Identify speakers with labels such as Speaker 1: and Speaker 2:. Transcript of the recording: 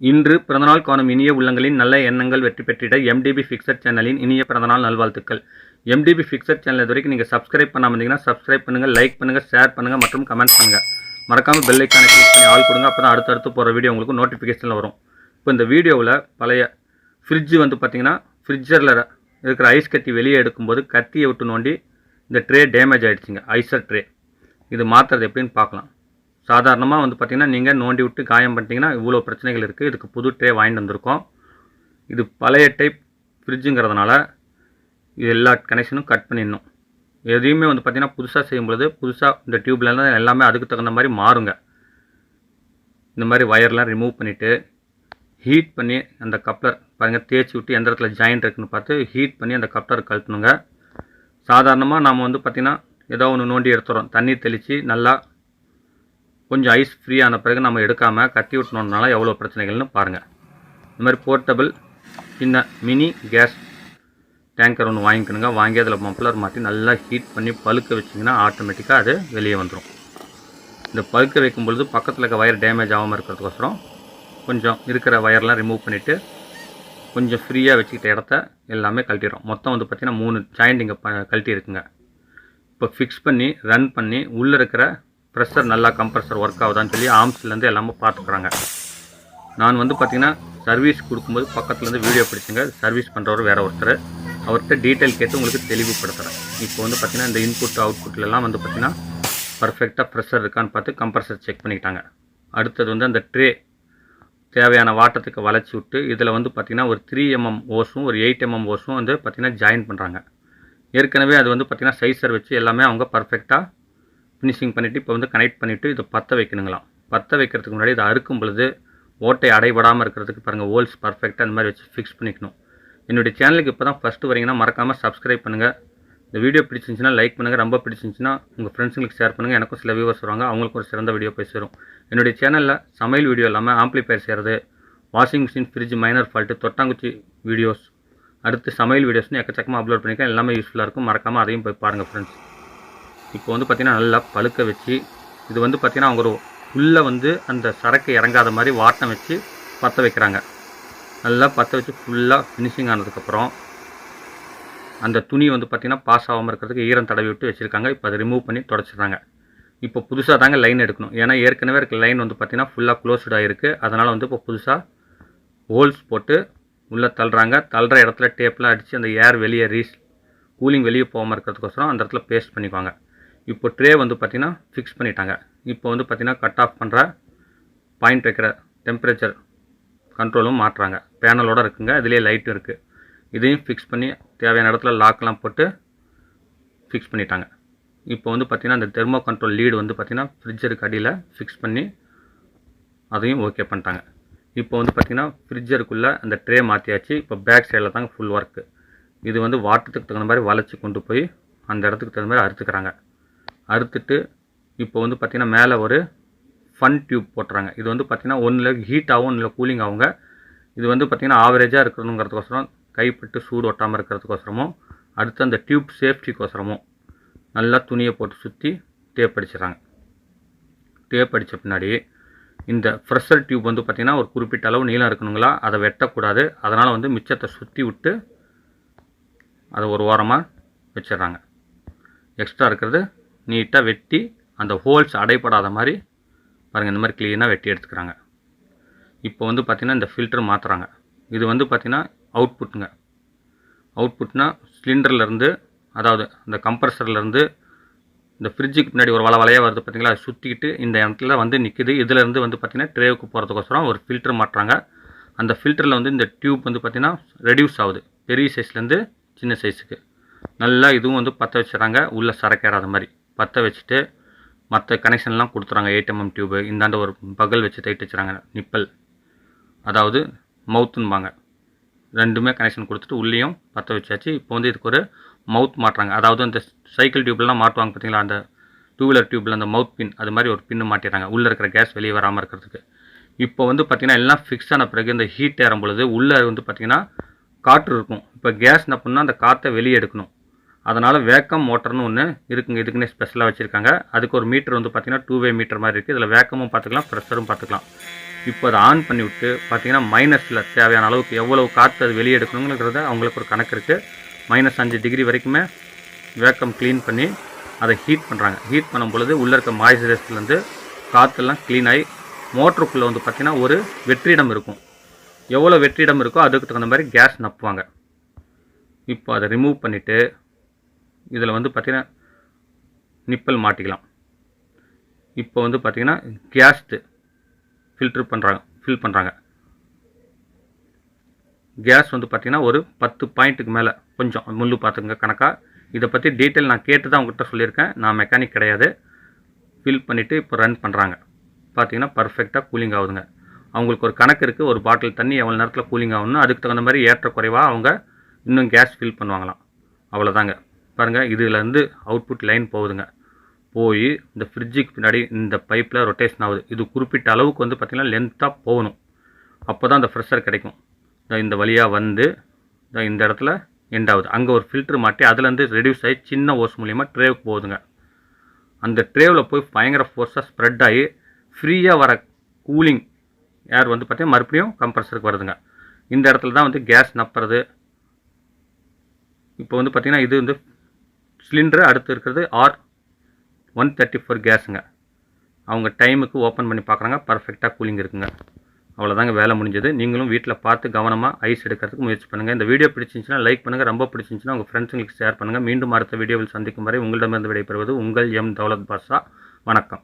Speaker 1: இன்று பிறந்தநாள் காணும் இனிய உள்ளங்களின் நல்ல எண்ணங்கள் வெற்றி பெற்றிட MDBfixer சேனலின் இனிய பிறந்தநாள் நல்வாழ்த்துக்கள். MDBfixer சேனல் இது வரைக்கும் நீங்கள் சப்ஸ்கிரைப் பண்ணாமல் இருந்தீங்கன்னா சப்ஸ்கிரைப் பண்ணுங்கள், லைக் பண்ணுங்கள், ஷேர் பண்ணுங்கள் மற்றும் கமெண்ட் பண்ணுங்கள். மறக்காமல் பெல் ஐக்கானை கிளிக் பண்ணி ஆல் கொடுங்க. அப்போ தான் அடுத்தடுத்து போகிற வீடியோ உங்களுக்கு நோட்டிஃபிகேஷனில் வரும். இப்போ இந்த வீடியோவில் பழைய ஃப்ரிட்ஜ் பார்த்தீங்கன்னா ஃப்ரிட்ஜரில் இருக்கிற ஐஸ் கட்டி வெளியே எடுக்கும்போது கத்தியை விட்டு நோண்டி இந்த ட்ரே டேமேஜ் ஆகிடுச்சிங்க. ஐசர் ட்ரே இது மாற்றுறது எப்படின்னு பார்க்கலாம். சாதாரணமாக பார்த்தீங்கன்னா நீங்கள் நோண்டி விட்டு காயம் பண்ணிட்டீங்கன்னா இவ்வளோ பிரச்சனைகள் இருக்குது. இதுக்கு புது ட்ரே வாங்கிட்டு வந்திருக்கோம். இது பழைய டைப் ஃப்ரிட்ஜுங்கிறதுனால இது எல்லா கனெக்ஷனும் கட் பண்ணிடணும். எதையுமே பார்த்தீங்கன்னா புதுசாக செய்யும்பொழுது புதுசாக இந்த டியூப்லாம் எல்லாமே அதுக்கு தகுந்த மாதிரி மாறுங்க. இந்த மாதிரி வயர்லாம் ரிமூவ் பண்ணிவிட்டு ஹீட் பண்ணி அந்த கப்ளர் பாருங்கள் தேய்ச்சி விட்டு எந்த இடத்துல ஜாயிண்ட் இருக்குதுன்னு பார்த்து ஹீட் பண்ணி அந்த கப்ளர் கழட்டணுங்க. சாதாரணமாக நாம் பார்த்திங்கன்னா ஏதோ ஒன்று நோண்டி எடுத்துகிறோம், தண்ணி தெளித்து நல்லா கொஞ்சம் ஐஸ் ஃப்ரீயான பிறகு நம்ம எடுக்காமல் கத்தி விட்டணுனால எவ்வளோ பிரச்சனைகள்னு பாருங்கள். இந்த மாதிரி போர்ட்டபிள் சின்ன மினி கேஸ் டேங்கர் ஒன்று வாங்கிக்கணுங்க. வாங்கி அதில் மப்ளர் மாற்றி நல்லா ஹீட் பண்ணி பழுக்க வச்சிங்கன்னா ஆட்டோமேட்டிக்காக அது வெளியே வந்துடும். இந்த பழுக்க வைக்கும் பொழுது பக்கத்தில் இருக்க வயர் டேமேஜ் ஆகாமல் இருக்கிறதுக்கோசரம் கொஞ்சம் இருக்கிற வயர்லாம் ரிமூவ் பண்ணிவிட்டு கொஞ்சம் ஃப்ரீயாக வச்சுக்கிட்ட இடத்த எல்லாமே கழட்டிடும். மொத்தம் பார்த்திங்கன்னா 3 ஜாயிண்ட் இங்கே கழட்டி இருக்குங்க. இப்போ ஃபிக்ஸ் பண்ணி ரன் பண்ணி உள்ளே இருக்கிற ப்ரெஷர் நல்லா கம்ப்ரெசர் ஒர்க் ஆகுதான்னு சொல்லி ஆர்ம்ஸ்லேருந்து எல்லாமே பார்த்துக்குறாங்க. நான் பார்த்திங்கன்னா சர்வீஸ் கொடுக்கும்போது பக்கத்துலேருந்து வீடியோ பிடிச்சிங்க. சர்வீஸ் பண்ணுறவர் வேறு ஒருத்தர், அவர்கிட்ட டீட்டெயில் கேட்டு உங்களுக்கு தெளிவுபடுத்துகிறேன். இப்போ பார்த்திங்கன்னா இந்த இன்புட் அவுட்புட்லாம் பார்த்திங்கன்னா பர்ஃபெக்டாக ப்ரெஷர் இருக்கான்னு பார்த்து கம்ப்ரெசர் செக் பண்ணிக்கிட்டாங்க. அடுத்தது அந்த ட்ரே தேவையான வாட்டத்துக்கு வளைச்சி விட்டு இதில் பார்த்திங்கன்னா ஒரு 3 mm ஓஸும் ஒரு 8 mm ஓஸும் பார்த்திங்கன்னா ஜாயின் பண்ணுறாங்க. ஏற்கனவே அது பார்த்திங்கன்னா சைஸர் வச்சு எல்லாமே அவங்க பர்ஃபெக்டாக ஃபினிஷிங் பண்ணிவிட்டு இப்போ கனெக்ட் பண்ணிவிட்டு இதை பற்ற வைக்கணுங்களாம். பற்ற வைக்கிறதுக்கு முன்னாடி இதை அறுக்கும் பொழுது ஓட்டை அடைபடாமல் இருக்கிறதுக்கு பாருங்கள் ஹோல்ஸ் பர்ஃபெக்டாக இந்த மாதிரி வச்சு ஃபிக்ஸ் பண்ணிக்கணும். என்னுடைய சேனலுக்கு இப்போ தான் ஃபஸ்ட்டு வரீங்கன்னா மறக்காமல் சப்ஸ்கிரைப் பண்ணுங்கள். இந்த வீடியோ பிடிச்சிருந்துச்சுன்னா லைக் பண்ணுங்கள், ரொம்ப பிடிச்சிருந்துச்சுன்னா உங்கள் ஃப்ரெண்ட்ஸுங்களுக்கு ஷேர் பண்ணுங்கள். எனக்கும் சில வியூவர்ஸ் வருவாங்க, அவங்களுக்கும் ஒரு சிறந்த வீடியோ போய் சேரும். என்னுடைய சேனலில் சமையல் வீடியோ இல்லாமல் ஆம்ப்ளிஃபயர் செய்கிறது, washing machine, fridge minor fault, தொட்டாங்குச்சி வீடியோஸ், அடுத்து சமையல் வீடியோஸ்னு எக்கச்சக்கமாக அப்லோட் பண்ணியிருக்கேன். எல்லாமே யூஸ்ஃபுல்லாக இருக்கும். மறக்காமல் அதையும் போய் பாருங்கள் ஃப்ரெண்ட்ஸ். இப்போ பார்த்திங்கன்னா நல்லா பழுக்க வச்சு இது பார்த்திங்கன்னா அவங்க உள்ளே அந்த சரக்கு இறங்காத மாதிரி வாட்டம் வச்சு பற்ற வைக்கிறாங்க. நல்லா பற்ற வச்சு ஃபுல்லாக ஃபினிஷிங் ஆனதுக்கப்புறம் அந்த துணி பார்த்திங்கன்னா பாஸ் ஆகாமல் இருக்கிறதுக்கு ஈரம் தடவி விட்டு வச்சுருக்காங்க. இப்போ அதை ரிமூவ் பண்ணி தொடச்சிடுறாங்க. இப்போ புதுசாக தாங்க லைன் எடுக்கணும். ஏன்னா ஏற்கனவே இருக்க லைன் பார்த்திங்கன்னா ஃபுல்லாக க்ளோஸ்டாக இருக்குது. அதனால் இப்போ புதுசாக ஹோல்ஸ் போட்டு உள்ளே தள்ளுறாங்க. தள்ளுற இடத்துல டேப்லாம் அடித்து அந்த ஏர் வெளியே கூலிங் வெளியே போகாமல் இருக்கிறதுக்கோசரம் அந்த இடத்துல பேஸ்ட் பண்ணிக்குவாங்க. இப்போ ட்ரே பார்த்திங்கன்னா ஃபிக்ஸ் பண்ணிட்டாங்க. இப்போ பார்த்திங்கன்னா கட் ஆஃப் பண்ணுற பாயிண்ட் வைக்கிற டெம்பரேச்சர் கண்ட்ரோலும் மாட்டுறாங்க. பேனலோடு இருக்குங்க, இதுலேயே லைட்டும் இருக்குது. இதையும் ஃபிக்ஸ் பண்ணி தேவையான இடத்துல லாக்லாம் போட்டு ஃபிக்ஸ் பண்ணிட்டாங்க. இப்போ பார்த்திங்கன்னா அந்த தெர்மோ கண்ட்ரோல் லீடு பார்த்திங்கன்னா ஃப்ரிட்ஜருக்கு அடியில் ஃபிக்ஸ் பண்ணி அதையும் ஓகே பண்ணிட்டாங்க. இப்போ பார்த்திங்கன்னா ஃப்ரிட்ஜருக்குள்ளே அந்த ட்ரே மாற்றியாச்சு. இப்போ பேக் சைடில் தாங்க ஃபுல் ஒர்க்கு. இது வாட்டத்துக்கு தகுந்த மாதிரி வளைச்சி கொண்டு போய் அந்த இடத்துக்கு தகுந்த மாதிரி அறுத்துக்கிறாங்க. அறுத்துட்டு இப்போ பார்த்திங்கன்னா மேலே ஒரு ஃபன் டியூப் போட்டுறாங்க. இது பார்த்திங்கன்னா ஒன்றில் ஹீட் ஆகும், ஒன்றில் கூலிங் ஆகுங்க. இது பார்த்திங்கன்னா ஆவரேஜாக இருக்கணுங்கிறதுக்கோசரம், கைப்பட்டு சூடு ஒட்டாமல் இருக்கிறதுக்கோசரமும், அடுத்து அந்த டியூப் சேஃப்டிக்கோசரமும் நல்லா துணியை போட்டு சுற்றி டேப் அடிச்சிடறாங்க. டேப் அடித்த பின்னாடி இந்த ப்ரெஷர் டியூப் பார்த்திங்கன்னா ஒரு குறிப்பிட்ட அளவு நீளம் இருக்கணுங்களா, அதை வெட்டக்கூடாது. அதனால் மிச்சத்தை சுற்றி விட்டு அதை ஒரு ஓரமாக வச்சிடுறாங்க. எக்ஸ்ட்ரா இருக்கிறது நீட்டாக வெட்டி அந்த ஹோல்ஸ் அடைப்படாத மாதிரி பாருங்கள் இந்த மாதிரி க்ளீனாக வெட்டி எடுத்துக்கிறாங்க. இப்போ பார்த்திங்கன்னா இந்த ஃபில்டர் மாற்றுறாங்க. இது பார்த்திங்கன்னா அவுட்புட்டுங்க. அவுட்புட்னா சிலிண்டர்லேருந்து, அதாவது அந்த கம்ப்ரஸர்லேருந்து இந்த ஃப்ரிட்ஜுக்கு பின்னாடி ஒரு வலையாக வருது பார்த்திங்களா, அதை சுற்றிக்கிட்டு இந்த இடத்துல நிற்கிது. இதிலேருந்து பார்த்திங்கன்னா ட்ரேவுக்கு போகிறதுக்கோசரம் ஒரு ஃபில்டர் மாட்டுறாங்க. அந்த ஃபில்டரில் இந்த டியூப் பார்த்திங்கன்னா ரெடியூஸ் ஆகுது, பெரிய சைஸ்லேருந்து சின்ன சைஸுக்கு. நல்லா இதுவும் பற்ற வச்சுறாங்க. உள்ளே சரக்கேறாத மாதிரி பற்ற வச்சுட்டு மற்ற கனெக்ஷன்லாம் கொடுத்துறாங்க. 8 mm டியூபு, இந்தாண்ட ஒரு பகல் வச்சு தைட்டு வச்சுறாங்க. நிப்பல், அதாவது மவுத்துன்பாங்க. ரெண்டுமே கனெக்ஷன் கொடுத்துட்டு உள்ளேயும் பற்ற வச்சாச்சு. இப்போ இதுக்கு ஒரு மவுத் மாட்டுறாங்க. அதாவது அந்த சைக்கிள் டியூப்லாம் மாட்டுவாங்க பார்த்திங்களா, அந்த 2 வீலர் டியூப்பில் அந்த மவுத் பின், அது மாதிரி ஒரு பின்னு மாட்டிடுறாங்க உள்ளே இருக்கிற கேஸ் வெளியே வராமல் இருக்கிறதுக்கு. இப்போ பார்த்திங்கன்னா எல்லாம் ஃபிக்ஸ் ஆன பிறகு இந்த ஹீட் ஏறும் பொழுது உள்ளே பார்த்திங்கன்னா காற்று இருக்கும். இப்போ கேஸ் என்ன பண்ணால் அந்த காற்றை வெளியே எடுக்கணும். அதனால் வேக்கம் மோட்டர்னு ஒன்று இருக்குங்க. இதுக்குன்னே ஸ்பெஷலாக வச்சுருக்காங்க. அதுக்கு ஒரு மீட்டர் பார்த்திங்கன்னா 2-வே மீட்டர் மாதிரி இருக்குது. இதில் வேக்கமும் பார்த்துக்கலாம், ப்ரெஷரும் பார்த்துக்கலாம். இப்போ அதை ஆன் பண்ணி விட்டு பார்த்தீங்கன்னா மைனஸில் தேவையான அளவுக்கு எவ்வளவு காற்று அது வெளியே எடுக்கணுங்கிறத அவங்களுக்கு ஒரு கணக்கு இருக்குது. -5 டிகிரி வரைக்குமே வேக்கம் க்ளீன் பண்ணி அதை ஹீட் பண்ணுறாங்க. ஹீட் பண்ணும் பொழுது உள்ளே இருக்க மாய்ஸ்சரைஸ்லேருந்து காற்றெல்லாம் க்ளீன் ஆகி மோட்டருக்குள்ளே வந்து பார்த்திங்கன்னா ஒரு வெற்றிடம் இருக்கும். எவ்வளோ வெற்றிடம் இருக்கோ அதுக்கு தகுந்த மாதிரி கேஸ் நப்புவாங்க. இப்போ அதை ரிமூவ் பண்ணிவிட்டு இதில் வந்து பார்த்திங்கன்னா நிப்பல் மாட்டிக்கலாம். இப்போ வந்து பார்த்திங்கன்னா கேஸ்ட்டு ஃபில் பண்ணுறாங்க. கேஸ் வந்து பார்த்திங்கன்னா ஒரு 10 பாயிண்ட்டுக்கு மேலே கொஞ்சம் முள்ளு பார்த்துங்க கணக்காக. இதை பற்றி டீட்டெயில் நான் கேட்டு தான் உங்கள்கிட்ட சொல்லியிருக்கேன். நான் மெக்கானிக் கிடையாது. ஃபில் பண்ணிவிட்டு இப்போ ரன் பண்ணுறாங்க. பார்த்திங்கன்னா பர்ஃபெக்டாக கூலிங் ஆகுதுங்க. அவங்களுக்கு ஒரு கணக்கு இருக்குது. ஒரு பாட்டில் தண்ணி எவ்வளோ நேரத்தில் கூலிங் ஆகணும்னு அதுக்கு தகுந்த மாதிரி ஏற்ற குறைவாக அவங்க இன்னும் கேஸ் ஃபில் பண்ணுவாங்களாம். அவ்வளோதாங்க. பாருங்கள், இதுலேருந்து அவுட்புட் லைன் போகுதுங்க. போய் இந்த ஃப்ரிட்ஜுக்கு பின்னாடி இந்த பைப்பில் ரொட்டேஷன் ஆகுது. இது குறிப்பிட்ட அளவுக்கு வந்து பார்த்திங்கன்னா லென்த்தாக போகணும். அப்போ தான் அந்த ப்ரெஷர் கிடைக்கும். இந்த வழியாக வந்து இந்த இடத்துல எண்ட் ஆகுது. அங்கே ஒரு ஃபில்ட்ரு மாட்டி அதுலேருந்து ரெடியூஸ் ஆகி சின்ன ஓஸ் மூலிமா ட்ரேவுக்கு போகுதுங்க. அந்த ட்ரேவில் போய் பயங்கர ஃபோர்ஸாக ஸ்ப்ரெட் ஆகி ஃப்ரீயாக வர கூலிங் ஏர் வந்து பார்த்திங்கன்னா மறுபடியும் கம்ப்ரஸருக்கு வருதுங்க. இந்த இடத்துல தான் வந்து கேஸ் நப்புறது. இப்போ வந்து பார்த்திங்கன்னா இது வந்து சிலிண்டரு, அடுத்து இருக்கிறது R134 கேஸுங்க. அவங்க டைமுக்கு ஓப்பன் பண்ணி பார்க்குறாங்க. பர்ஃபெக்டாக கூலிங் இருக்குங்க. அவ்வளோதாங்க, வேலை முடிஞ்சது. நீங்களும் வீட்டில் பார்த்து கவனமாக ஐஸ் எடுக்கிறதுக்கு முயற்சி பண்ணுங்கள். இந்த வீடியோ பிடிச்சிருந்துச்சுன்னா லைக் பண்ணுங்கள். ரொம்ப பிடிச்சிருந்துச்சுன்னா உங்கள் ஃப்ரெண்ட்ஸுங்களுக்கு ஷேர் பண்ணுங்கள். மீண்டும் அடுத்த வீடியோவில் சந்திக்கும் வரை உங்களிடமிருந்து விடைபெறுவது உங்கள் எம் தௌலத் பாஷா. வணக்கம்.